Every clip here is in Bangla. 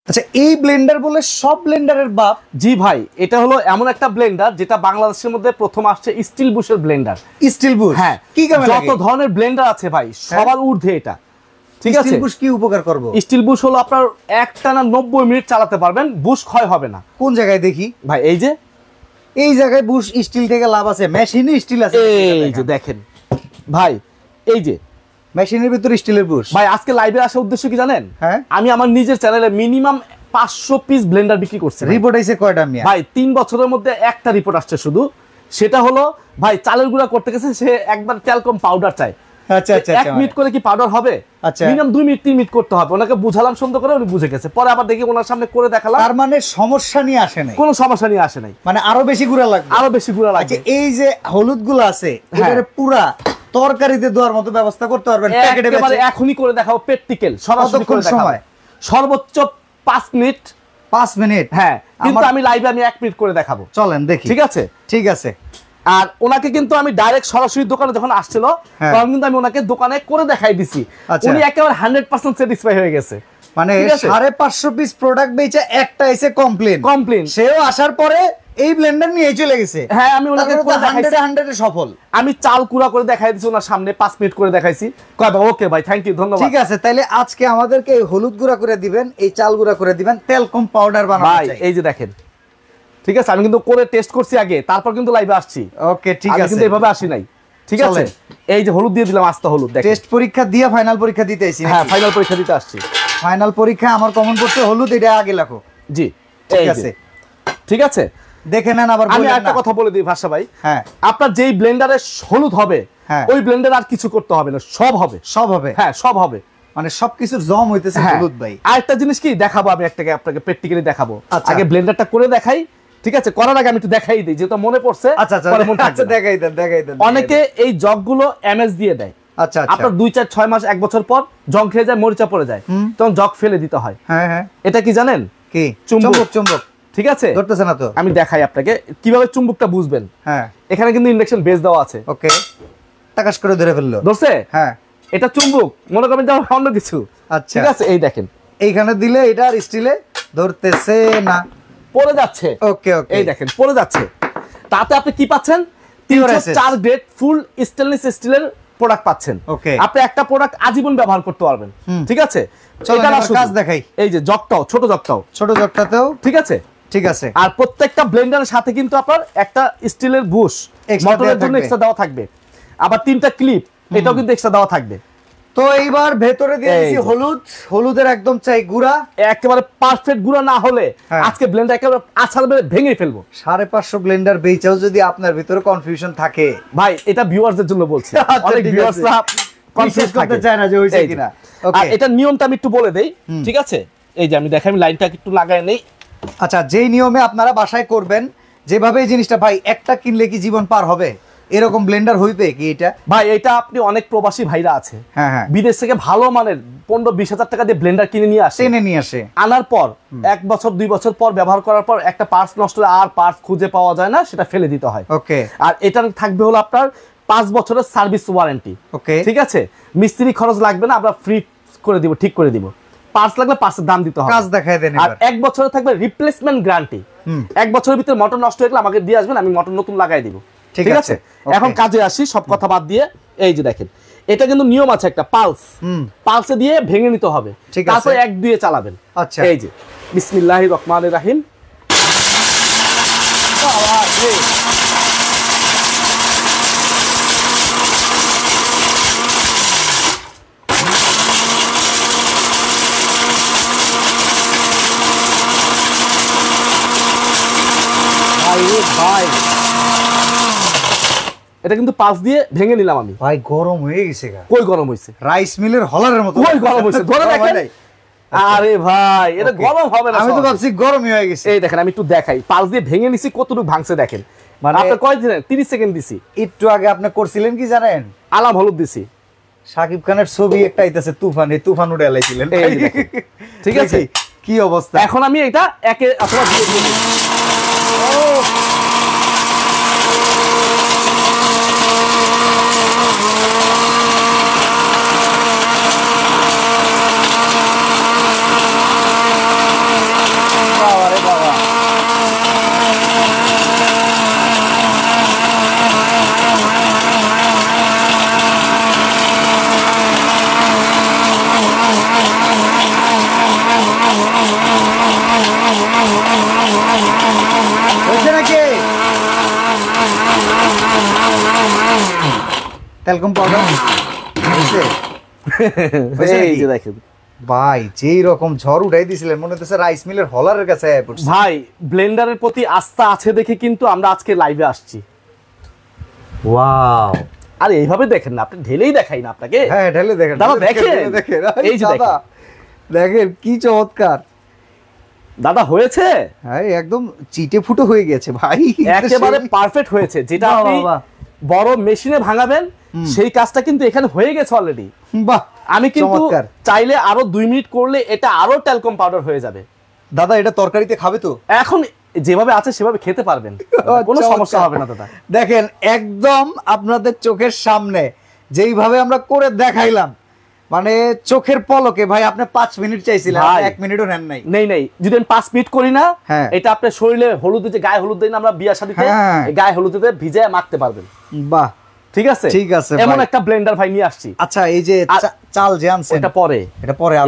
আচ্ছা, এই ব্লেন্ডার বলে সব ব্লেন্ডারের বাপ? জি ভাই, এটা হলো এমন একটা ব্লেন্ডার যেটা বাংলাদেশের মধ্যে প্রথম আসছে স্টিল বুশের ব্লেন্ডার। Still Bush? হ্যাঁ, কি কামে লাগে? যত ধরনের ব্লেন্ডার আছে ভাই সবার ঊর্ধ্বে এটা। ঠিক আছে, স্টিল বুশ কি উপকার করবে? স্টিল বুশ হলো আপনার একটানা 90 মিনিট চালাতে পারবেন, বুশ ক্ষয় হবে না। কোন জায়গায় দেখি ভাই? এই যে এই জায়গায় বুশ স্টিল থেকে লাভ আছে, মেশিনে স্টিল আছে। এই যে দেখেন ভাই, এই যে মেশিনের ভিতরে স্টিলের বুশ। ভাই আজকে লাইভে আসার উদ্দেশ্য কি জানেন? হ্যাঁ, আমি আমার নিজের চ্যানেলে মিনিমাম 500 পিস ব্লেন্ডার বিক্রি করছি। রিপোর্ট আইছে কয়টা মিয়া? ভাই 3 বছরের মধ্যে একটা রিপোর্ট আসছে শুধু, সেটা হলো ভাই চালের গুঁড়া করতে গেছে সে একবার ট্যালকম পাউডার চাই। আচ্ছা আচ্ছা, 1 মিনিট করে কি পাউডার হবে? আচ্ছা, মিনিমাম 2 মিনিট 3 মিনিট করতে হবে। ওনাকে বুঝালাম সুন্দর করে, উনি বুঝে গেছে। পরে আবার দেখি ওনার সামনে করে দেখালাম। তার মানে সমস্যা নিয়ে আসে নাই? কোনো সমস্যা নিয়ে আসে নাই, মানে আরো বেশি গুঁড়া লাগবে? আরো বেশি গুঁড়া লাগবে। আচ্ছা, এই যে হলুদ গুলো আছে এটারে পুরা তরকারিতে দেওয়ার মতো ব্যবস্থা করতে পারবেন? প্যাকেটে একেবারে এখনই করে দেখাবো, প্র্যাকটিক্যাল সরাসরি করে দেখাবো। সময় সর্বোচ্চ 5 মিনিট। 5 মিনিট? হ্যাঁ, কিন্তু আমি লাইভে 1 মিনিট করে দেখাবো। চলেন দেখি। ঠিক আছে, ঠিক আছে। আর ওনাকে কিন্তু আমি ডাইরেক্ট সরাসরি দোকানে যখন আসছিল তখন কিন্তু আমি ওনাকে দোকানে করে দেখাই দিছি। উনি একেবারে 100% স্যাটিসফাই হয়ে গেছে। মানে 550 পিস প্রোডাক্ট বেচে একটা এসে কমপ্লেন, সেও আসার পরে এই ব্লেন্ডার নিয়ে চলে গেছে। হ্যাঁ, আমি ওনাকে করে দেখাইছি, 100 এ সফল। আমি চাল কুড়া করে দেখাই দিছি ওনার সামনে, 5 মিনিট করে দেখাইছি। কয় ভাই ওকে ভাই, থ্যাংক ইউ, ধন্যবাদ। ঠিক আছে, তাইলে আজকে আমাদেরকে এই হলুদ গুঁড়া করে দিবেন, এই চাল গুঁড়া করে দিবেন, তেলকম পাউডার বানাবো ভাই। এই যে দেখেন, ঠিক আছে, আমি কিন্তু করে টেস্ট করছি আগে, তারপর কিন্তু লাইভে আসছি। ওকে, ঠিক আছে, কিন্তু এভাবে আসি নাই। ঠিক আছে, এই যে হলুদ দিয়ে দিলাম, আস্তা হলুদ। দেখেন, টেস্ট পরীক্ষা দিয়ে ফাইনাল পরীক্ষা দিতে আইছি। হ্যাঁ, ফাইনাল পরীক্ষা দিতে আসছি। ফাইনাল পরীক্ষা আমার কমন পড়ছে হলুদ, এটা আগে লেখো। জি, ঠিক আছে, ঠিক আছে, দেখে নেন। আবার আমি একটা কথা বলে দিই ভাষা ভাই, হ্যাঁ, আপনার যেই ব্লেন্ডারে হলুদ হবে ওই ব্লেন্ডার আর কিছু করতে হবে না, সব হবে। সব হবে? হ্যাঁ, সব হবে। মানে সবকিছুর জম হইতেছে হলুদ ভাই। আরেকটা জিনিস কি দেখাবো আমি, আপনাকে প্র্যাকটিক্যালি দেখাবো। আগে ব্লেন্ডারটা করে দেখাই। ঠিক আছে, করার আগে আমি একটু দেখাই দিই, যেটা মনে পড়ছে। আচ্ছা আচ্ছা, দেখাই দেন। অনেকে এই জগগুলো এমএস দিয়ে দেয়। আচ্ছা, আপনার 2, 4, 6 মাস 1 বছর পর জং খেয়ে যায়, মরিচা পড়ে যায়, তখন জগ ফেলে দিতে হয়। হ্যাঁ হ্যাঁ, এটা কি জানেন? কি? চুম্বক। ঠিক আছে, ধরতেছে না তো? আমি দেখাই আপনাকে কিভাবে চুম্বকটা বুঝবেন। হ্যাঁ, এখানে কিন্তু ইন্ডাকশন বেস দেওয়া আছে। ওকে, টাকাশ করে ধরে ফেললো। ধরছে? হ্যাঁ, এটা চুম্বক, মনে করবেন যে অন্য কিছু। আচ্ছা, ঠিক আছে, এই দেখেন, এইখানে দিলে এটা আর স্টিলে ধরতেছে না, পড়ে যাচ্ছে। ওকে ওকে, এই দেখেন পড়ে যাচ্ছে। তাতে আপনি কি পাচ্ছেন? 304 গ্রেড ফুল স্টেনলেস স্টিলের প্রোডাক্ট পাচ্ছেন। ওকে, আপনি একটা প্রোডাক্ট আজীবন ব্যবহার করতে পারবেন। ঠিক আছে, এটা কাজ দেখাই। এই যে জগটাও, ছোট জগটাতেও। ঠিক আছে, ঠিক আছে। আর প্রত্যেকটা ব্লেন্ডারের সাথে কিন্তু আপনার একটা স্টিলের বুশ মোটরের জন্য এক্সট্রা দেওয়া থাকবে, আবার 3টা ক্লিপ, এটাও কিন্তু এক্সট্রা দেওয়া থাকবে। তো এইবার ভেতরে দিয়ে দিয়েছি হলুদ, হলুদের একদম চাই গুঁড়া, একেবারে পারফেক্ট গুঁড়া না হলে আজকে ব্লেন্ডার একেবারে আছাড় মেরে ভেঙে ফেলবো। 550 ব্লেন্ডার বেচাও যদি আপনার ভিতরে কনফিউশন থাকে ভাই, এটা ভিউয়ারদের জন্য বলছি। অনেক ভিউয়ারসরা কনফিউজ করতে চায় না যে হইছে কিনা। আর এটা নিয়মটা আমি একটু বলে দেই। ঠিক আছে, এই যে আমি দেখাই, আমি লাইনটা একটু লাগাই নেই। আচ্ছা, যেই নিয়মে আপনারা বাসায় করবেন, যেভাবে এই জিনিসটা, ভাই একটা কিনলে কি জীবন পার হবে? এরকম ব্লেন্ডার হইবে কি এটা? ভাই এটা আপনি অনেক প্রবাসী ভাইরা আছে, হ্যাঁ হ্যাঁ, বিদেশ থেকে ভালো মানের 15-20 হাজার টাকা দিয়ে ব্লেন্ডার কিনে নিয়ে আসে, আনার পর 1 বছর 2 বছর পর ব্যবহার করার পর একটা পার্টস নষ্ট হলে আর পার্টস খুঁজে পাওয়া যায় না, সেটা ফেলে দিতে হয়। ওকে, আর এটা থাকবে হলো আপনার 5 বছরের সার্ভিস ওয়ারেন্টি। ওকে, ঠিক আছে, মিস্ত্রি খরচ লাগবে না, আমরা ফ্রি করে দিব, ঠিক করে দিব। পার্টস লাগলে পার্টসের দাম দিতে হবে, কাজ দেখায় দেন। আর 1 বছরে থাকবে রিপ্লেসমেন্ট গ্যারান্টি। 1 বছরের ভিতরে মোটর নষ্ট হয়ে গেলে আমাকে দিয়ে আসবেন, আমি মোটর নতুন লাগাই দিব। ঠিক আছে, এখন কাজে আসি, সব কথা বাদ দিয়ে। এই যে দেখেন, এটা কিন্তু নিয়ম আছে একটা, পালসে দিয়ে ভেঙে নিতে হবে, তারপর 1-2 এ চালাবেন। আচ্ছা, এই যে বিসমিল্লাহির রহমানির রহিম। ভাই এটা কিন্তু পাঁচ দিয়ে ভেঙে নিলাম আমি। ভাই গরম হয়ে গেছে। কই গরম হইছে? রাইস মিলের হলারের মতো কই গরম হইছে? ধরে দেখেন। আরে ভাই এটা গরম হবে না, আমি তো ভাবছি গরমই হয়ে গেছে। এই দেখেন, আমি একটু দেখাই, পাঁচ দিয়ে ভেঙে নিছি, কতটুকু ভাঙছে দেখেন। মানে আপনি কয় দিন? 30 সেকেন্ড দিছি। একটু আগে আপনি করছিলেন কি জানেন? আলাম হলুদ দিছি। শাকিব খানের ছবি একটা আইতাছে, তুফান, এই তুফান উড়ে আলাইছিলেন। ঠিক আছে, কি অবস্থা? এখন আমি এটা একে অথবা দিয়ে দিই। হয়েছে নাকি তেলকম পাউডার হয়েছে? এই যে দেখেন ভাই যেই রকম ঝড় উঠাই দিছিলেন মনে হচ্ছে রাইস মিলের হলারের কাছে আয়া পড়ছে। ভাই ব্লেন্ডারের প্রতি আস্থা আছে দেখে কিন্তু আমরা আজকে লাইভে আসছি। ওয়াও, আর এইভাবে দেখেন না, আপনি ঢেলেই দেখাই না আপনাকে। হ্যাঁ ঢেলে দেখেন দাদা দেখেন, দেখেন এই যে দাদা দেখেন কি চমৎকার দাদা হয়েছে, হ্যাঁ একদম চিটে ফুটো হয়ে গেছে ভাই, একেবারে পারফেক্ট হয়েছে। যেটা আপনি বড় মেশিনে ভাঙাবেন সেই কাজটা কিন্তু এখানে হয়ে গেছে অলরেডি। বাহ, আমি কিন্তু চাইলে আরো 2 মিনিট করলে এটা আরো ট্যালকম পাউডার হয়ে যাবে। দাদা এটা তরকারিতে খাবে তো? এখন যেভাবে আছে সেভাবে খেতে পারবেন, কোনো সমস্যা হবে না দাদা। দেখেন একদম আপনাদের চোখের সামনে যেইভাবে আমরা করে দেখাইলাম, মানে চোখের পলকে ভাই আপনি 5 মিনিট চাইছিলেন, 1 মিনিটও নেন নাই। নেই যদি আমি 5 মিনিট করি না, এটা আপনার শরীরে হলুদ, যে গায়ে হলুদ দেই না আমরা বিয়া শাদীতে, গায়ে হলুদে ভিজায় মাখতে পারবেন। বাহ, ঠিক আছে ঠিক আছে, এমন একটা ব্লেন্ডার ভাই নিয়ে আসছি। আচ্ছা এই যে চাল যে আনছেন এটা পরে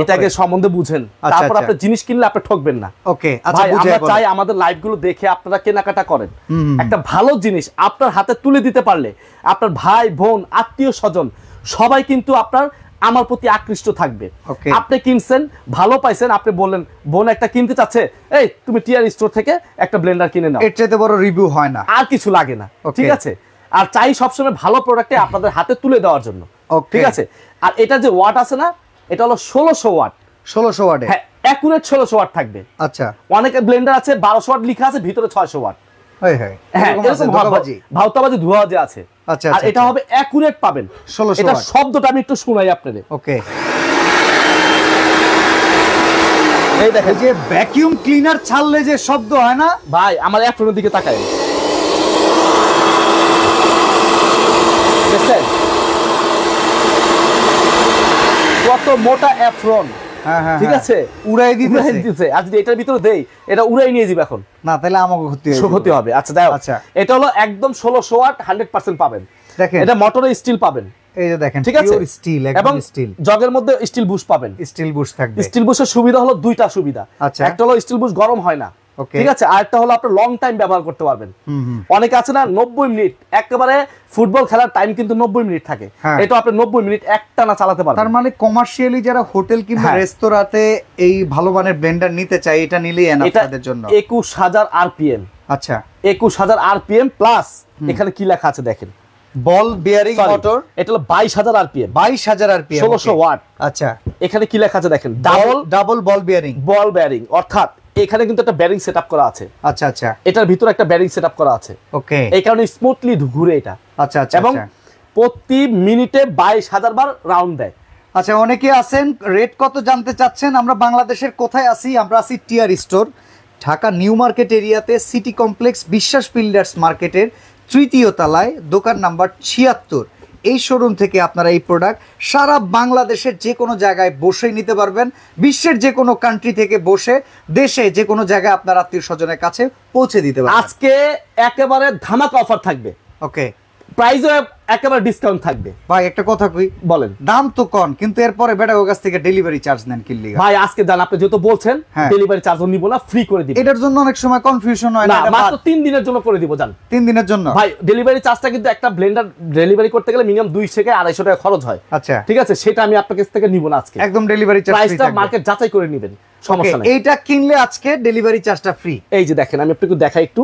এটাকে সম্বন্ধে বুঝেন, তারপর আপনি জিনিস কিনলে আপনি ঠকবেন না। ওকে আচ্ছা, আমরা চাই আমাদের লাইভগুলো দেখে আপনারা কেনাকাটা করেন, একটা ভালো জিনিস আপনার হাতে তুলে দিতে পারলে আপনার ভাই বোন আত্মীয় স্বজন সবাই কিন্তু আপনার আমার প্রতি আকৃষ্ট থাকবে। আপনি কিনছেন, ভালো পাইছেন, আপনি বললেন বোন একটা কিনতে চাচ্ছে, এই তুমি টিআর স্টোর থেকে একটা ব্লেন্ডার কিনে নাও, এর চাইতে বড় রিভিউ হয় না, আর কিছু লাগে না। ঠিক আছে, আর চাই সবসময় ভালো প্রোডাক্টে আপনাদের হাতে তুলে দেওয়ার জন্য। ঠিক আছে, আর এটা যে ওয়াট আছে না, এটা হলো 1600 ওয়াট। 1600 ওয়াট, হ্যাঁ অ্যাকুরেট 1600 ওয়াট থাকবে। আচ্ছা, অনেক ব্লেন্ডার আছে 1200 ওয়াট লেখা আছে, ভিতরে 600 ওয়াট। হ্যাঁ হ্যাঁ, এরকম ভাউতাবাজি ধোঁয়াবাজি আছে। আচ্ছা, আর এটা হবে অ্যাকুরেট পাবেন 1600 এটা ওয়াট। শব্দটা আমি একটু শোনাই আপনাদের। ওকে, এই দেখেন যে ভ্যাকুয়াম ক্লিনার ছাড়লে যে শব্দ হয় না ভাই, আমার অ্যাফ্রনের দিকে তাকায়, দেখছেন কত মোটা অ্যাফ্রন। ঠিক আছে, উড়াই দিতেছে। আর যদি এটার ভিতরে দেই, এটা উড়াই নিয়ে যাবে এখন না, তাহলে আমাকে ক্ষতি হবে। আচ্ছা যাই হোক, এটা হলো একদম 1600 ওয়াট 100% পাবেন। দেখেন এটা মোটরের স্টিল পাবেন, এই যে দেখেন ঠিক আছে, স্টিল এবং স্টিল জগের মধ্যে স্টিল বুশ পাবেন। স্টিল বুশ থাকবে। স্টিল বুশের সুবিধা হলো দুইটা সুবিধা, একটা হলো স্টিল বুশ গরম হয় না, ঠিক আছে, আর একটা হলো আপনি লং টাইম ব্যবহার করতে পারবেন। অনেকে আছে না 90 মিনিট, একেবারে ফুটবল খেলার টাইম কিন্তু 90 মিনিট থাকে, এটা আপনি 90 মিনিট একটানা চালাতে পারবেন। তার মানে কমার্শিয়ালি যারা হোটেল কিংবা রেস্তোরাঁতে এই ভালো মানের ব্লেন্ডার নিতে চায়, এটা নিলেই এনাফ তাদের জন্য। 21000 আরপিএম। আচ্ছা, 21000 আরপিএম প্লাস এখানে কি লেখা আছে দেখেন, বল বিয়ারিং মোটর, এটা হলো 22000 আরপিএম। 22000 RPM, 1600 watt. আচ্ছা, এখানে কি লেখা আছে দেখেন, ডাবল বল বিয়ারিং, অর্থাৎ এখানে কিন্তু একটা ব্যারিং সেটআপ করা আছে। আচ্ছা আচ্ছা, এটার ভিতরে একটা ব্যারিং সেটআপ করা আছে। ওকে, এই কারণে স্মুথলি ঘুরে এটা। আচ্ছা আচ্ছা, এবং প্রতি মিনিটে 22000 বার রাউন্ড দেয়। আচ্ছা, অনেকে আছেন রেট কত জানতে চাচ্ছেন। আমরা বাংলাদেশের কোথায় আছি? আমরা আছি TR store, Dhaka New Market এরিয়াতে, সিটি কমপ্লেক্স বিশ্বাস বিল্ডার্স মার্কেটের 3য় তলায়, দোকান নাম্বার 76। এই শোরুম থেকে আপনারা এই প্রোডাক্ট সারা বাংলাদেশের যে কোনো জায়গায় বসেই নিতে পারবেন, বিশ্বের যে কোনো কান্ট্রি থেকে বসে দেশে যে কোনো জায়গায় আপনার আত্মীয় স্বজনের কাছে পৌঁছে দিতে পারবেন। আজকে একেবারে ধামাকা অফার থাকবে। ওকে, প্রাইসও একেবারে ডিসকাউন্ট থাকবে। ভাই একটা কথা কই, বলেন। দাম তো কম, কিন্তু এরপরে বেটার কাছ থেকে ডেলিভারি চার্জ নেন কি লিগা? ভাই আজকে জান, আপনি যেহেতু বলছেন ডেলিভারি চার্জও নিব না, ফ্রি করে দিব। এটার জন্য অনেক সময় কনফিউশন হয় না, মাত্র 3 দিনের জন্য করে দিব জান। 3 দিনের জন্য ভাই ডেলিভারি চার্জটা কিন্তু একটা ব্লেন্ডার ডেলিভারি করতে গেলে মিনিমাম 200 থেকে 250 টাকা খরচ হয়। আচ্ছা, ঠিক আছে, সেটা আমি আপনার কাছ থেকে নিব না আজকে, একদম ডেলিভারি চার্জ ফ্রি থাকবে। প্রাইসটা মার্কেট যাচাই করে নেবেন, সমস্যা নাই। এইটা কিনলে আজকে ডেলিভারি চার্জটা ফ্রি। এই যে দেখেন, আমি আপনাকে দেখাই একটু,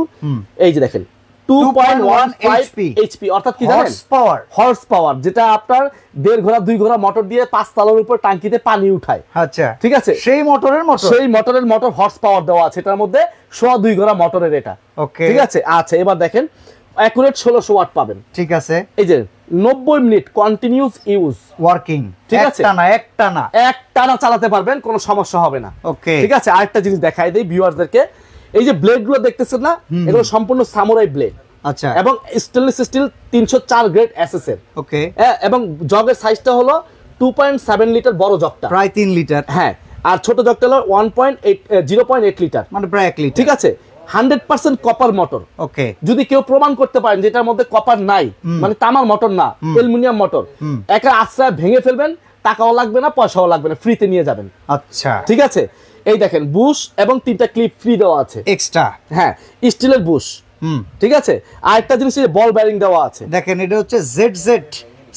এই যে দেখেন 2.15 এইচপি, অর্থাৎ কি জানেন, হর্স পাওয়ার, যেটা আপনার 1.5 ঘোড়া 2 ঘোড়া মোটর দিয়ে 5 তলার উপর ট্যাঙ্কিতে পানি উঠায়। আচ্ছা, ঠিক আছে, সেই মোটরের মোটর হর্স পাওয়ার দেওয়া আছে এটার মধ্যে, 2.5 ঘোড়া মোটরের এটা। ওকে, ঠিক আছে। আচ্ছা, এবার দেখেন অ্যাকুরেট 1600 ওয়াট পাবেন। ঠিক আছে, এই যে 90 মিনিট কন্টিনিউয়াস ইউজ ওয়ার্কিং, ঠিক আছে, একটানা চালাতে পারবেন, কোনো সমস্যা হবে না। ওকে, ঠিক আছে। আরেকটা জিনিস দেখাই দেই ভিউয়ারদেরকে, এই যে ব্লেড গুলো দেখতেছেন না, এগুলো সম্পূর্ণ সামুরাই ব্লেড। আচ্ছা, এবং স্টেনলেস স্টিল 304 গ্রেড এসএস এর। ওকে, এবং জগের সাইজটা হলো 2.7 লিটার, বড় জগটা প্রায় 3 লিটার। হ্যাঁ, আর ছোট জগটা হলো 0.8 লিটার, মানে প্রায় 1 লিটার। ঠিক আছে, 100% কপার মোটর। ওকে, যদি কেউ প্রমাণ করতে পারেন যে এটার মধ্যে কপার নাই, মানে তামার মোটর না, অ্যালুমিনিয়াম মোটর, একা আশ্রয় ভেঙে ফেলবেন, টাকাও লাগবে না, পয়সাও লাগবে না, ফ্রিতে নিয়ে যাবেন। আচ্ছা, ঠিক আছে। এই দেখেন বুশ এবং 3টা ক্লিপ ফ্রি দেওয়া আছে এক্সট্রা। হ্যাঁ, স্টিলের বুশ। ঠিক আছে, আর একটা জিনিস বল বেয়ারিং দেওয়া আছে। দেখেন এটা হচ্ছে ZZ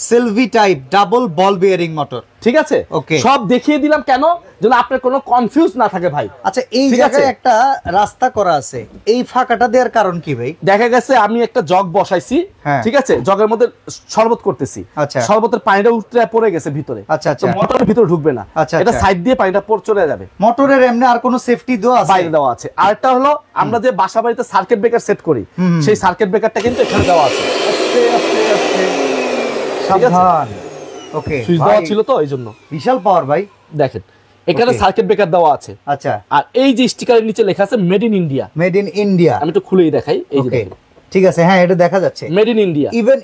সিলভি টাইপ ডাবল বল বিয়ারিং মোটর। ঠিক আছে, ওকে, সব দেখিয়ে দিলাম কেন, যেন আপনার কোনো কনফিউজ না থাকে ভাই। আচ্ছা, এই জায়গায় একটা রাস্তা করা আছে, এই ফাঁকাটা দেওয়ার কারণ কি ভাই? দেখা গেছে আমি একটা জগ বসাইছি, ঠিক আছে, জগের মধ্যে শরবত করতেছি, আচ্ছা, শরবতের পানিটা উঠতে পড়ে গেছে ভিতরে, আচ্ছা আচ্ছা, মোটরের ভিতরে ঢুকবে না, আচ্ছা, এটা সাইড দিয়ে পানিটা চলে যাবে। মোটরের এমনি আর কোনো সেফটি দেওয়া আছে? বাইরে দেওয়া আছে। আরেকটা হলো আমরা যে বাসা বাড়িতে সার্কিট ব্রেকার সেট করি, সেই সার্কিট ব্রেকারটা কিন্তু এখানে দেওয়া আছে। আস্তে আস্তে আস্তে সাবধান। ওকে, সুইচ দেওয়া ছিল তো এইজন্য। বিশাল পাওয়ার ভাই। দেখেন এখানে সার্কিট ব্রেকার দেওয়া আছে। আচ্ছা, আর এই যে স্টিকারের নিচে লেখা আছে made in India. Made in India. আমি একটু খুলেই দেখাই, এই যে দেখেন। ঠিক আছে, হ্যাঁ এটা দেখা যাচ্ছে মেড ইন ইন্ডিয়া। ইভেন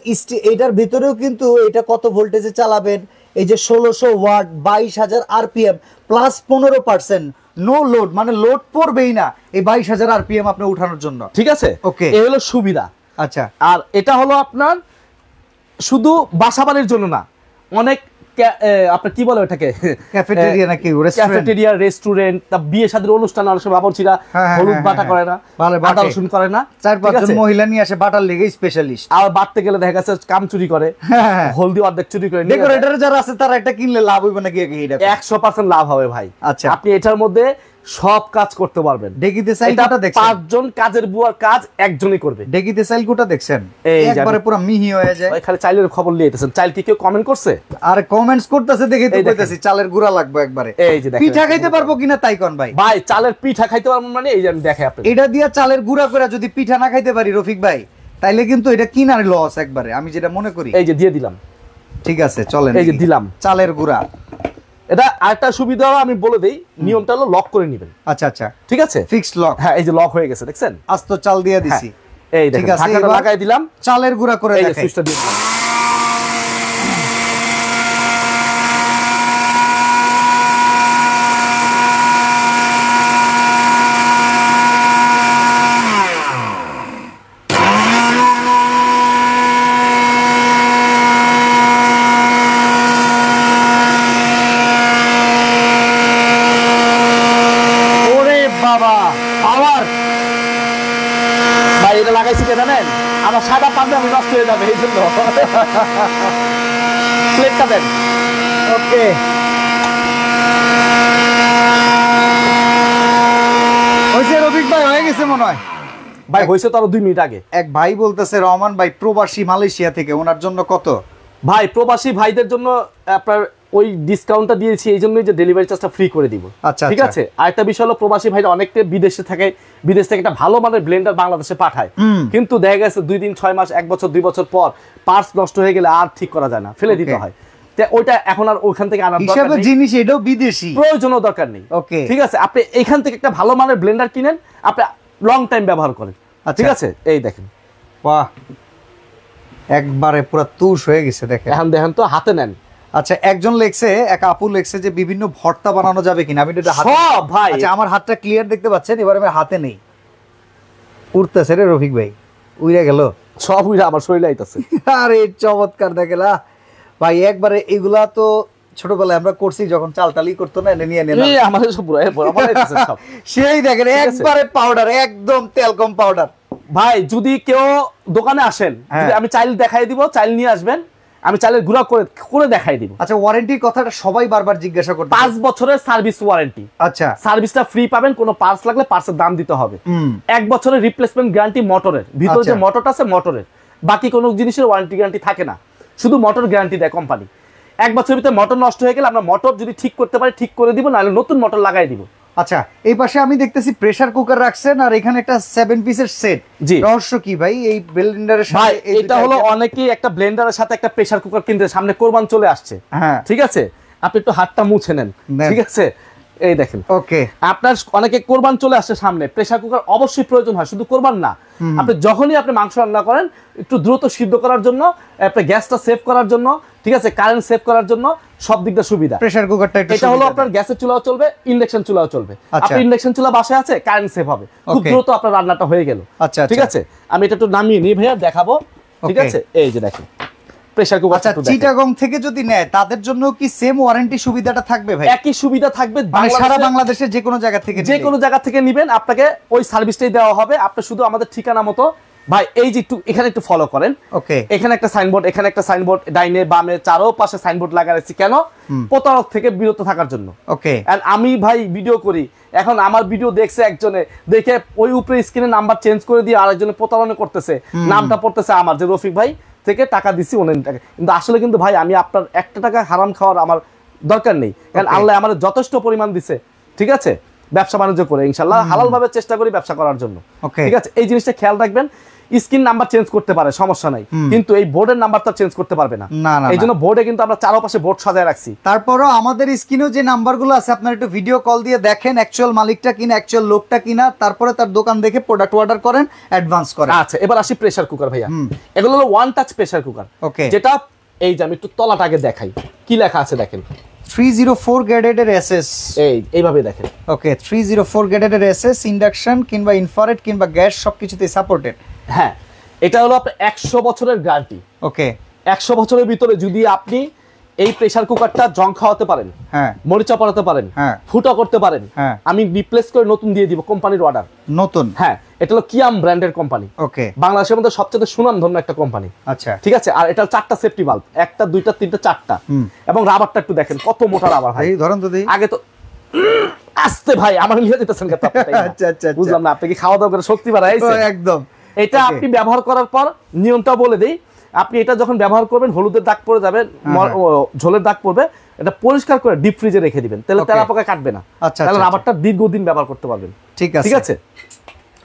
এটার ভিতরেও কিন্তু এটা কত ভোল্টেজে চালাবেন, এই যে 1600 watt 22000 RPM plus 15% no load, মানে লোড পড়বেই না এই 22000 আরপিএম আপনি উঠানোর জন্য। ঠিক আছে, ওকে, এই হলো সুবিধা। আচ্ছা, আর এটা হলো আপনার শুধু বাসাবাড়ির জন্য না, অনেক আপনার কি বলে ওটাকে, ক্যাফেটেরিয়া নাকি ক্যাফেটেরিয়া, রেস্টুরেন্ট, বিয়ে শাদীর অনুষ্ঠান, অনেক সময় বাবুর্চিরা হলুদ বাটা করে না, আদা রসুন করে না, 4-5 জন মহিলা নিয়ে আসে বাটার লেগে স্পেশালিস্ট। আর বাটতে গেলে দেখা গেছে কাম চুরি করে, হলদি অর্ধেক চুরি করে। ডেকোরেটর যারা আছে তারা এটা কিনলে লাভ হইবে নাকি? এটা 100% লাভ হবে ভাই। আচ্ছা, আপনি এটার মধ্যে সব কাজ করতে পারবেন। ডেকিতে সাইলটা দেখছেন, 5 জন কাজের বুয়ার কাজ একজনই করবে। ডেকিতে সাইলটা দেখছেন, একবারে পুরো মিহি হয়ে যায়। ওই খালি চাইলের খবর লিয়েতেছেন, চাইল কি কেউ কমেন্ট করছে? আর কমেন্টস করতেছে দেখে তো কইতাছি চালের গুড়া লাগবে একবারে। এই যে দেখেন, পিঠা খাইতে পারবো কিনা তাই কোন ভাই? ভাই চালের পিঠা খাইতে পারবো মানে এই যে আমি দেখাই আপনাদের। এটা দিয়া চালের গুড়া করে যদি পিঠা না খাইতে পারি রফিক ভাই, তাইলে কিন্তু এটা কিনার লস একবারে, আমি যেটা মনে করি। এই যে দিয়ে দিলাম। ঠিক আছে, চলেন, এই যে দিলাম চালের গুড়া। এটা আরেকটা সুবিধা আমি বলে দেই, নিয়মটা হলো লক করে নেবেন। আচ্ছা আচ্ছা, ঠিক আছে, ফিক্সড লক। হ্যাঁ, এই যে লক হয়ে গেছে দেখছেন, আস্ত চাল দিয়ে দিছি। এই দেখেন ঢাকাটা লাগাই দিলাম, চালের গুড়া করে এই যে সুইচটা দিয়ে দিলাম। লাগাইছি কে জানেন? আমার সাদা পাঞ্জাবি নষ্ট হয়ে যাবে, এই জন্য প্লেটটা দেন। ওকে, হইছে রফিক ভাই, হয়ে গেছে মনে হয়। ভাই হইছে তো আরো 2 মিনিট আগে। এক ভাই বলতেছে রহমান ভাই প্রবাসী মালয়েশিয়া থেকে, ওনার জন্য কত? ভাই প্রবাসী ভাইদের জন্য আপনার ওই ডিসকাউন্টটা দিয়েছি এই জন্যই যে ডেলিভারি চার্জটা ফ্রি করে দিব। আচ্ছা, ঠিক আছে। আর একটা বিষয় হলো প্রবাসী ভাইরা অনেকটা বিদেশে থাকে, বিদেশ থেকে একটা ভালো মানের ব্লেন্ডার বাংলাদেশে পাঠায়, কিন্তু দেখা গেছে 2 দিন 6 মাস 1 বছর 2 বছর পর পার্টস নষ্ট হয়ে গেলে আর ঠিক করা যায় না, ফেলে দিতে হয়। ওইটা এখন আর ওইখান থেকে আনার দরকার নেই, জিনিস এটাও বিদেশি, প্রয়োজনও দরকার নেই। ওকে, ঠিক আছে, আপনি এখান থেকে একটা ভালো মানের ব্লেন্ডার কিনেন, আপনি লং টাইম ব্যবহার করেন। ঠিক আছে, এই দেখেন, বাহ, একবারে পুরো তুষ হয়ে গেছে। দেখেন, এখন দেখেন তো, হাতে নেন। আচ্ছা, একজন লেখছে, এক আপু লেখছে যে বিভিন্ন ভর্তা বানানো যাবে কিনা। আমি এটা হাতে, সব ভাই, আচ্ছা আমার হাতটা ক্লিয়ার দেখতে পাচ্ছেন, এবার আমি হাতে নেই, উঠতেছে রে রফিক ভাই, উইরা গেল সব, উইরা আমার শরীরে আইতাছে। আরে চমৎকার দেখেলা ভাই, একবারে এগুলা তো ছোটবেলায় আমরা করছি, যখন চাল টালি করতো না, এনে নিয়ে নিলাম। এই আমাদের সব পুরো আমার আইতাছে সব। সেই দেখেন একবারে পাউডার, একদম তেল কম পাউডার। ভাই যদি কেউ দোকানে আসেন, যদি আমি চাইল দেখাই দিব, চাইল নিয়ে আসবেন, আমি চাইলের গুঁড়া করে দেখাই দিব। আচ্ছা, ওয়ারেন্টির কথাটা সবাই বারবার জিজ্ঞাসা করতে। 5 বছরের সার্ভিস ওয়ারেন্টি। আচ্ছা, সার্ভিসটা ফ্রি পাবেন, কোনো পার্টস লাগলে পার্টসের দাম দিতে হবে। 1 বছরের রিপ্লেসমেন্ট গ্যারান্টি মোটরের ভিতরে, যে মোটরটা আছে মোটরের, বাকি কোনো জিনিসের ওয়ারেন্টি গ্যারান্টি থাকে না, শুধু মোটর গ্যারান্টি দেয় কোম্পানি। 1 বছরের ভিতরে মোটর নষ্ট হয়ে গেলে আমরা মোটর যদি ঠিক করতে পারি ঠিক করে দিব, নাহলে নতুন মোটর লাগাই দিব। আচ্ছা, এই পাশে আমি দেখতেছি প্রেসার কুকার রাখছেন, আর এখানে একটা 7 পিসের সেট। জি, রহস্য কি ভাই এই ব্লেন্ডারের সাথে? ভাই এটা হলো অনেকেই একটা ব্লেন্ডারের সাথে একটা প্রেসার কুকার কিনতে, সামনে কোরবান চলে আসছে। হ্যাঁ, ঠিক আছে, আপনি একটু হাতটা মুছে নেন। ঠিক আছে, এই দেখেন, ওকে, আপনার অনেকে কোরবান চলে আসছে সামনে, প্রেসার কুকার অবশ্যই প্রয়োজন হয়, শুধু কোরবান না, আপনি যখনই আপনি মাংস রান্না করেন একটু দ্রুত সিদ্ধ করার জন্য, আপনার গ্যাসটা সেভ করার জন্য, ঠিক আছে, কারেন্ট সেভ করার জন্য, সব দিকটা সুবিধা। প্রেসার কুকারটা এটা হলো আপনার গ্যাসের চুলাও চলবে, ইন্ডাকশন চুলাও চলবে। আপনি ইন্ডাকশন চুলা বাসায় আছে, কারেন্ট সেভ হবে, খুব দ্রুত আপনার রান্নাটা হয়ে গেল। আচ্ছা, ঠিক আছে, আমি এটা একটু নামিয়ে নিই ভাইয়া, দেখাবো। ঠিক আছে, এই যে দেখেন, প্রেসার কুকার। আচ্ছা, চিটাগং থেকে যদি নেয় তাদের জন্য কি সেম ওয়ারেন্টি সুবিধাটা থাকবে ভাই? একই সুবিধা থাকবে, সারা বাংলাদেশের যে কোনো জায়গা থেকে, যে কোনো জায়গা থেকে নেবেন আপনাকে ওই সার্ভিসটাই দেওয়া হবে। আপনি শুধু আমাদের ঠিকানা মতো ভাই এই যে একটু এখানে একটু ফলো করেন। ওকে, এখানে একটা সাইনবোর্ড, এখানে একটা সাইনবোর্ড, ডাইনে বামে চারো পাশে সাইনবোর্ড লাগাইছি কেন? প্রতারক থেকে বিরত থাকার জন্য। ওকে, এন্ড আমি ভাই ভিডিও করি, এখন আমার ভিডিও দেখছে একজনে, দেখে ওই উপরে স্ক্রিনে নাম্বার চেঞ্জ করে দিয়ে আরেকজনে প্রতারণা করতেছে, নামটা পড়তেছে আমার যে রফিক ভাই থেকে টাকা দিছি অনেক টাকা, কিন্তু আসলে কিন্তু ভাই আমি আপনার একটা টাকা হারাম খাওয়ার আমার দরকার নেই, কারণ আল্লাহ আমার যথেষ্ট পরিমাণ দিছে। ঠিক আছে, ব্যবসা বাণিজ্য করে ইনশাল্লাহ হালাল ভাবে চেষ্টা করি ব্যবসা করার জন্য। ঠিক আছে, এই জিনিসটা খেয়াল রাখবেন। স্ক্রিন নাম্বার চেঞ্জ করতে পারে, সমস্যা নাই, কিন্তু এই বোর্ডের নাম্বারটা চেঞ্জ করতে পারবে না। এই জন্য বোর্ডে কিন্তু আমরা চারপাশে বোর্ড সাজায় রাখছি। তারপরও আমাদের স্ক্রিনেও যে নাম্বারগুলো আছে আপনারা একটু ভিডিও কল দিয়ে দেখেন অ্যাকচুয়াল মালিকটা কিনা, অ্যাকচুয়াল লোকটা কিনা, তারপরে তার দোকান দেখে প্রোডাক্ট অর্ডার করেন, অ্যাডভান্স করেন। আচ্ছা, এবার আসি প্রেসার কুকার ভাইয়া। এগুলো হলো ওয়ান টাচ প্রেসার কুকার। ওকে, যেটা এই যে আমি একটু তলাটা আগে দেখাই, কি লেখা আছে দেখেন, 304 গ্রেডেড এসএস। এইভাবে দেখেন। ওকে, 304 গ্রেডেড এসএস, ইন্ডাকশন কিংবা ইনফ্রারেড কিংবা গ্যাস সবকিছুতেই সাপোর্টেড। হ্যাঁ, এটা হলো আপনার 100 বছরের গ্যারান্টি। ওকে, 100 বছরের ভিতরে যদি আপনি এই প্রেসার কুকারটা জং খাওয়াতে পারেন, হ্যাঁ, মরিচা পড়াতে পারেন, হ্যাঁ, ফুটা করতে পারেন, হ্যাঁ, আমি রিপ্লেস করে নতুন দিয়ে দিব, কোম্পানির অর্ডার নতুন। হ্যাঁ, এটা হলো কিয়াম ব্র্যান্ডের কোম্পানি। ওকে, বাংলাদেশের মধ্যে সবচেয়ে সুনামধন্য একটা কোম্পানি। আচ্ছা, ঠিক আছে, আর এটা 4টা সেফটি বাল্ব, 1টা 2টা 3টা 4টা, এবং রাবারটা একটু দেখেন কত মোটা রাবার ভাই। ধরেন তো দেই, আগে তো আস্তে ভাই আমার নিয়ে যেতেছেন কথা। আচ্ছা আচ্ছা, বুঝলাম না, আপনি কি খাওয়া দাওয়া করে শক্তি বাড়াইছে? একদম। এটা আপনি ব্যবহার করার পর নিয়মটা বলে দেই, আপনি এটা যখন ব্যবহার করবেন হলুদের দাগ পড়ে যাবে, ঝোলের দাগ পড়বে, এটা পরিষ্কার করে ডিপ ফ্রিজে রেখে দিবেন, তাহলে তেলাপোকা কাটবে না। তাহলে রাবারটা দীর্ঘদিন ব্যবহার করতে পারবেন। ঠিক আছে,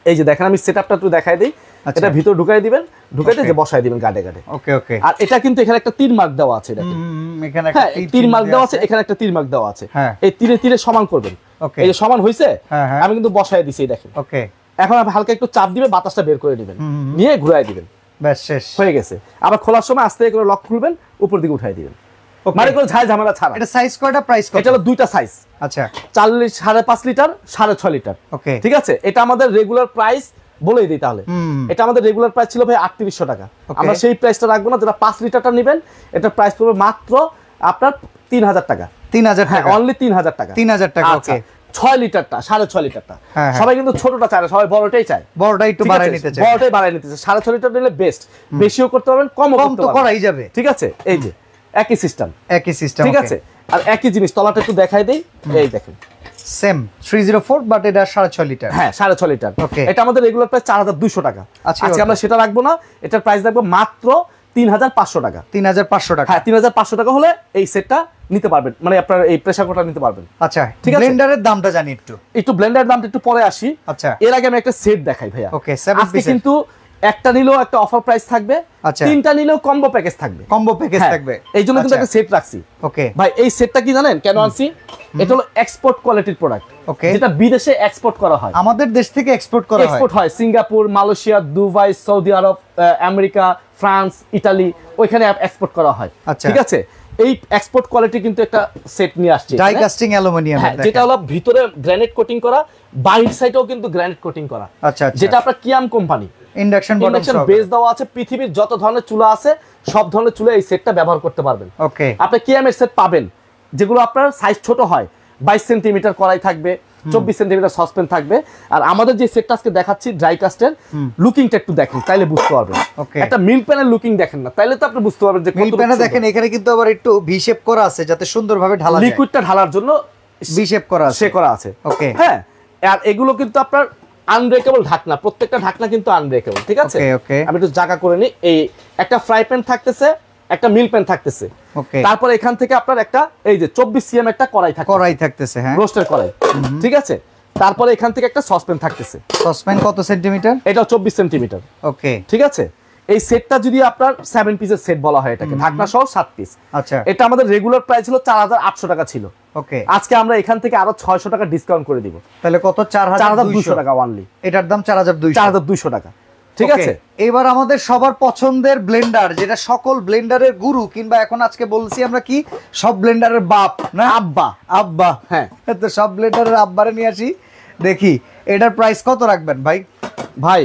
এই যে দেখেন আমি সেটআপটা একটু দেখাই দেই। এটা ভিতর ঢুকাই দিবেন, ঢুকাই দিয়ে বসাই দিবেন গাড়ে গাড়ে। ওকে ওকে, আর এটা কিন্তু এখানে একটা তীর মার্ক দেওয়া আছে, দেখেন এখানে একটা তীর মার্ক দেওয়া আছে, এখানে একটা তীর মার্ক দেওয়া আছে। এই তীরে তীরে সমান করবেন। এই যে সমান হইছে, আমি কিন্তু বসাই দিছি, দেখেন। ওকে, এখন আপনি হালকা একটু চাপ দিবে, বাতাসটা বের করে দিবেন, নিয়ে ঘুরাই দিবেন, ব্যাস শেষ হয়ে গেছে। আবার খোলার সময় আস্তে করে লক খুলবেন, উপর দিকে উঠাই দিবেন, মানে কোনো ঝামেলা ছাড়া। এটা সাইজ কয়টা, প্রাইস কত? এটা হলো দুইটা সাইজ। আচ্ছা, 5.5 লিটার, 6.5 লিটার। ওকে, ঠিক আছে, এটা আমাদের রেগুলার প্রাইস বলেই দিই তাহলে। এটা আমাদের রেগুলার প্রাইস ছিল ভাই 3800 টাকা। আমরা সেই প্রাইসটা রাখবো না, যেটা 5 লিটারটা নেবেন এটা প্রাইস পড়বে মাত্র আপনার 3000 টাকা। 3000 টাকা, অনলি 3000 টাকা। 3000 টাকা। ওকে, 6 লিটারটা, 6.5 লিটারটা সবাই কিন্তু ছোটটা চায় না, সবাই বড়টাই চায়। বড়টা একটু বাড়াই নিতে চায়, বড়টাই বাড়াই নিতে চায়। 6.5 লিটার নিলে বেস্ট, বেশিও করতে পারবেন, কমও করতে পারবেন, করাই যাবে। ঠিক আছে, এই যে একই সিস্টেম, ঠিক আছে। আর একই জিনিস তলাটা একটু দেখাই দেই, এই দেখেন সেম 304, বাট এটা 6.5 লিটার। হ্যাঁ, 6.5 লিটার। এটা আমাদের রেগুলার প্রাইস 4200 টাকা। আজকে আমরা সেটা রাখবো না, এটার প্রাইস রাখবো মাত্র 3500 টাকা। 3500 টাকা, হ্যাঁ 3500 টাকা হলে এই সেটটা নিতে পারবেন, মানে আপনার এই প্রেসার কুকারটা নিতে পারবেন। আচ্ছা, ঠিক আছে। ব্লেন্ডারের দামটা জানি একটু ব্লেন্ডারের দামটা একটু পরে আসি। আচ্ছা, এর আগে আমি একটা সেট দেখাই ভাইয়া। ওকে, আজকে কিন্তু একটা নিলেও একটা অফার প্রাইস থাকবে, তিনটা নিলেও কম্বো প্যাকেজ থাকবে। কম্বো প্যাকেজ থাকবে, এই জন্য কিন্তু একটা সেট রাখছি। ওকে ভাই, এই সেটটা কি জানেন কেন আনছি? এটা হলো এক্সপোর্ট কোয়ালিটির প্রোডাক্ট। ওকে, যেটা বিদেশে এক্সপোর্ট করা হয়, আমাদের দেশ থেকে এক্সপোর্ট করা হয়, এক্সপোর্ট হয় সিঙ্গাপুর, মালয়েশিয়া, দুবাই, সৌদি আরব, আমেরিকা, ফ্রান্স, ইতালি, ওইখানে এক্সপোর্ট করা হয়। ঠিক আছে, এই এক্সপোর্ট কোয়ালিটি কিন্তু একটা সেট নিয়ে আসছে, ডাই কাস্টিং অ্যালুমিনিয়াম, যেটা হলো ভিতরে গ্রানাইট কোটিং করা, বাইরের সাইডেও কিন্তু গ্রানাইট কোটিং করা। আচ্ছা, যেটা আপনার কিয়াম কোম্পানি ইন্ডাকশন বেস দেওয়া আছে। পৃথিবীর যত ধরনের চুলা আছে সব ধরনের চুলা এই সেটটা ব্যবহার করতে পারবেন। ওকে, আপনি কিয়ামের সেট পাবেন যেগুলো আপনার সাইজ ছোট হয়, 22 সেন্টিমিটার কড়াই থাকবে, 24 সেন্টিমিটার সসপ্যান থাকবে। আর আমাদের যে সেটটা আজকে দেখাচ্ছি ড্রাই কাস্টের, লুকিংটা একটু দেখেন তাইলে বুঝতে পারবেন। একটা মিল্ক প্যানের লুকিং দেখেন না, তাইলে তো আপনি বুঝতে পারবেন যে মিল্ক প্যানে দেখেন এখানে কিন্তু আবার একটু ভি শেপ করা আছে, যাতে সুন্দরভাবে ঢালা যায়, লিকুইডটা ঢালার জন্য ভি শেপ করা আছে, করা আছে। ওকে, হ্যাঁ, আর এগুলো কিন্তু আপনার আনব্রেকেবল ঢাকনা, প্রত্যেকটা ঢাকনা কিন্তু আনব্রেকেবল। ঠিক আছে, আমি একটু জায়গা করে নিই। এই একটা ফ্রাই প্যান থাকতেছে, একটা মিল প্যান থাকতেছে। ওকে, তারপর এখান থেকে আপনার একটা এই যে 24 সিএম একটা কড়াই থাকতেছে, হ্যাঁ রোস্টার কড়াই। ঠিক আছে, তারপরে এখান থেকে একটা সসপ্যান থাকতেছে। সসপ্যান কত সেন্টিমিটার? এটা 24 সেন্টিমিটার। ওকে, ঠিক আছে। এই সেটটা যদি আপনার 7 পিসের সেট বলা হয়, এটাকে ঢাকনা সহ 7 পিস। আচ্ছা, এটা আমাদের রেগুলার প্রাইস ছিল 4800 টাকা ছিল। ওকে, আজকে আমরা এখান থেকে আরো 600 টাকা ডিসকাউন্ট করে দিব। তাহলে কত? 4200 টাকা অনলি। এটার দাম 4200 টাকা। ঠিক আছে, এবার আমাদের সবার পছন্দের ব্লেন্ডার, যেটা সকল ব্লেন্ডারের গুরু, কিংবা এখন আজকে বলছি আমরা কি সব ব্লেন্ডারের বাপ না, আব্বা। আব্বা, হ্যাঁ, তো সব ব্লেন্ডারের আব্বারে নিয়ে আসি। দেখি এটার প্রাইস কত রাখবেন ভাই? ভাই,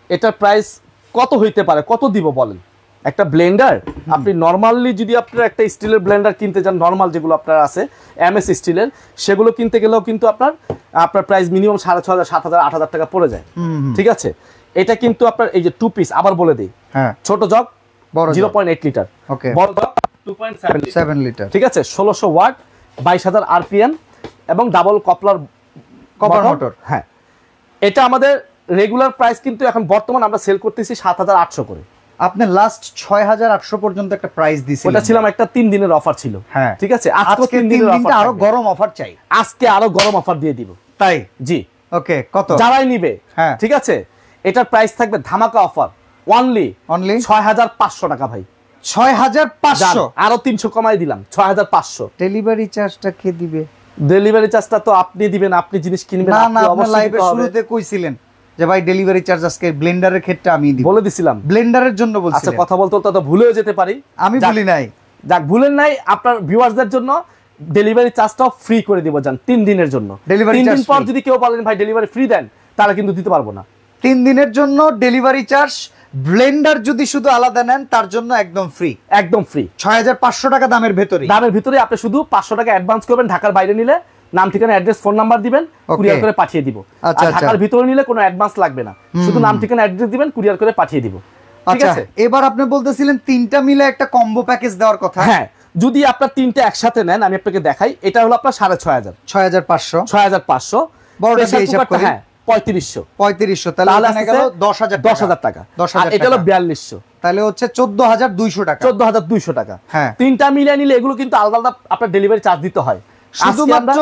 এটার প্রাইস কত হইতে পারে, কত দিব বলেন? একটা ব্লেন্ডার আপনি নরমালি যদি আপনার একটা স্টিলের ব্লেন্ডার কিনতে যান, নরমাল যেগুলো আপনার আছে এমএস স্টিলের, সেগুলো কিনতে গেলেও কিন্তু আপনার প্রাইস মিনিমাম 6,500 7,000 8,000 টাকা পড়ে যায়। ঠিক আছে, এটা কিন্তু আপনার এই যে 2 পিস, আবার বলে দিই, ছোট জগ 0.8 লিটার, বড় জগ 2.7 লিটার। ঠিক আছে, 1600 ওয়াট, 22,000 আরপিএম এবং ডাবল কপার মোটর। হ্যাঁ, এটা আমাদের রেগুলার প্রাইস কিন্তু এখন বর্তমান আমরা সেল করতেছি 7,800 করে। আপনি লাস্ট 6,800 পর্যন্ত একটা প্রাইস দিছিলেন, ওটা ছিলাম একটা 3 দিনের অফার ছিল। হ্যাঁ, ঠিক আছে, আজকে 3 দিনের অফার, আরো গরম অফার চাই, আজকে আরো গরম অফার দিয়ে দিব। তাই? জি। ওকে, কত যারাই নিবে, হ্যাঁ ঠিক আছে, এটার প্রাইস থাকবে ধামাকা অফার অনলি 6,500 টাকা ভাই। 6,500, আরো 300 কমাই দিলাম, 6,500। ডেলিভারি চার্জটা কে দিবে? ডেলিভারি চার্জটা তো আপনি দিবেন, আপনি জিনিস কিনবেন। না না, আপনি লাইভে শুরুতে কইছিলেন যে ভাই ডেলিভারি চার্জ আজকে ব্লেন্ডারের ক্ষেত্রে আমি দিব, বলে দিছিলাম, ব্লেন্ডারের জন্য বলছিলাম। আচ্ছা, কথা বলতে তো ভুলেও যেতে পারি, আমি ভুলি নাই। যাক, ভুলেন নাই, আপনার ভিউয়ারদের জন্য ডেলিভারি চার্জটাও ফ্রি করে দিব জান, 3 দিনের জন্য। 3 দিন পর যদি কেউ বলেন ভাই ডেলিভারি ফ্রি দেন, তাহলে কিন্তু দিতে পারবো না। 3 দিনের জন্য ডেলিভারি চার্জ, ব্লেন্ডার যদি শুধু আলাদা নেন তার জন্য একদম ফ্রি, একদম ফ্রি। 6,500 টাকা দামের ভিতরে, আপনি শুধু 500 টাকা অ্যাডভান্স করবেন। ঢাকার বাইরে নিলে নাম, ঠিকানা, অ্যাড্রেস, ফোন নাম্বার দিবেন, কুরিয়ার করে পাঠিয়ে দিব। আর ঢাকার ভিতরে নিলে কোনো অ্যাডভান্স লাগবে না, শুধু নাম, ঠিকানা, অ্যাড্রেস দিবেন, কুরিয়ার করে পাঠিয়ে দিব। ঠিক আছে, এবার আপনি বলতেছিলেন 3টা মিলে একটা কম্বো প্যাকেজ দেওয়ার কথা। হ্যাঁ, যদি আপনার 3টা একসাথে নেন, আমি আপনাকে দেখাই, এটা হলো আপনার 6,500, 6,500 বড়টা হিসাব করি। হ্যাঁ, 3500, তাহলে এখানে গেল 10,000 টাকা। আর এটা হলো 4200, তাহলে হচ্ছে 14,200 টাকা, 14,200 টাকা। হ্যাঁ, 3টা মিলিয়ে নিলে এগুলো কিন্তু আলাদা আলাদা আপনার ডেলিভারি চার্জ দিতে হয়। শুধুমাত্র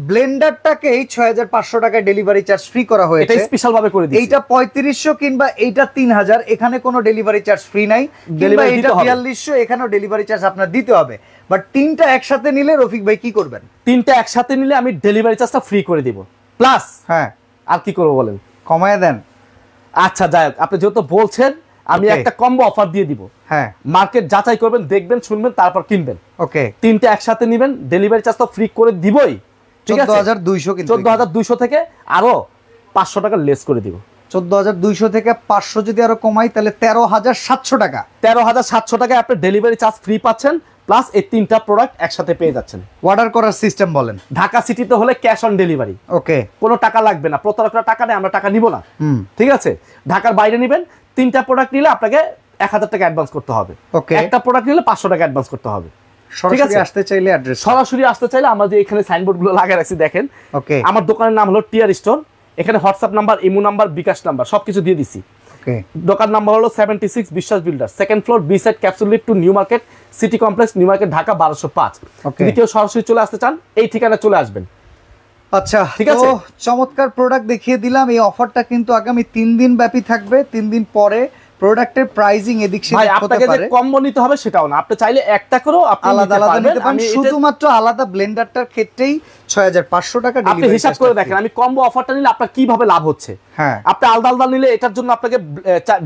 ব্লেন্ডারটাকেই 6,500 টাকায় ডেলিভারি চার্জ ফ্রি করা হয়েছে, এটা স্পেশাল ভাবে করে দিয়েছি। এইটা 3500 কিংবা এইটা 3,000, এখানে কোনো ডেলিভারি চার্জ ফ্রি নাই। কিংবা এইটা 4200, এখানেও ডেলিভারি চার্জ আপনার দিতে হবে। বাট 3টা একসাথে নিলে রফিক ভাই কি করবেন? 3টা একসাথে নিলে আমি ডেলিভারি চার্জটা ফ্রি করে দিব, প্লাস হ্যাঁ আর কি করব বলেন? কমায় দেন। আচ্ছা, যাই হোক, আপনি যেহেতু বলছেন, আমি একটা কম্বো অফার দিয়ে দিব। হ্যাঁ, মার্কেট যাচাই করবেন, দেখবেন, শুনবেন, তারপর কিনবেন। ওকে, 3টা একসাথে নেবেন, ডেলিভারি চার্জ তো ফ্রি করে দিবই। ঠিক আছে, 14,200, কিন্তু 14,200 থেকে আরো 500 টাকা লেস করে দিব। 14,200 থেকে 500 যদি আরো কমাই, তাহলে 13,700 টাকা। 13,700 টাকায় আপনি ডেলিভারি চার্জ ফ্রি পাচ্ছেন, প্লাস এই 3টা প্রোডাক্ট একসাথে পেয়ে যাচ্ছেন। অর্ডার করার সিস্টেম বলেন। ঢাকা সিটিতে হলে ক্যাশ অন ডেলিভারি। ওকে, কোনো টাকা লাগবে না, প্রতারকরা টাকা নেয়, আমরা টাকা নিব না। ঠিক আছে, ঢাকার বাইরে নেবেন, 3টা প্রোডাক্ট নিলে আপনাকে 1,000 টাকা অ্যাডভান্স করতে হবে। ওকে, একটা প্রোডাক্ট নিলে 500 টাকা অ্যাডভান্স করতে হবে। সরাসরি আসতে চাইলে অ্যাড্রেস, সরাসরি আসতে চাইলে আমরা যে এখানে সাইনবোর্ড গুলো লাগিয়ে রাখছি দেখেন। ওকে, আমার দোকানের নাম হলো টিআর স্টোর, এখানে WhatsApp number, imo number, bKash number সবকিছু দিয়ে দিছি। ওকে, দোকান নাম্বার হলো 76 Biswas Builder, second floor, B side, capsule lift to New Market, City Complex, New Market, Dhaka 1205। যদি কেউ সরাসরি চলে আসতে চান, এই ঠিকানা চলে আসবেন। আচ্ছা, ঠিক আছে, চমৎকার প্রোডাক্ট দেখিয়ে দিলাম। এই অফারটা কিন্তু আগামী 3 দিন ব্যাপী থাকবে। 3 দিন পরে প্রোডাক্টের প্রাইসিং এদিক সেদিক হতে পারে। আপনাকে যে কম্বো নিতে হবে সেটাও না, আপনি চাইলে একটা করেও আপনি আলাদা আলাদা নিতে পারেন। শুধুমাত্র আলাদা ব্লেন্ডারটার ক্ষেত্রেই 6,500 টাকা ডেলিভারি। আপনি হিসাব করে দেখেন, আমি কম্বো অফারটা নিলে আপনার কিভাবে লাভ হচ্ছে। হ্যাঁ, আপনি আলাদা আলাদা নিলে এটার জন্য আপনাকে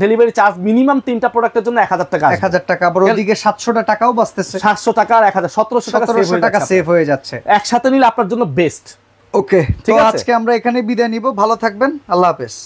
ডেলিভারি চার্জ মিনিমাম 3টা প্রোডাক্টের জন্য 1,000 টাকা, 1,000 টাকা, আবার ওদিকে 700 টাকাও বাঁচতেছে। 700 টাকা আর 1,000, 1700 টাকা সেভ হয়ে যাচ্ছে। একসাথে নিলে আপনার জন্য বেস্ট। ওকে, ঠিক আছে, আজকে আমরা এখানে বিদায় নিব। ভালো থাকবেন, আল্লাহ হাফেজ।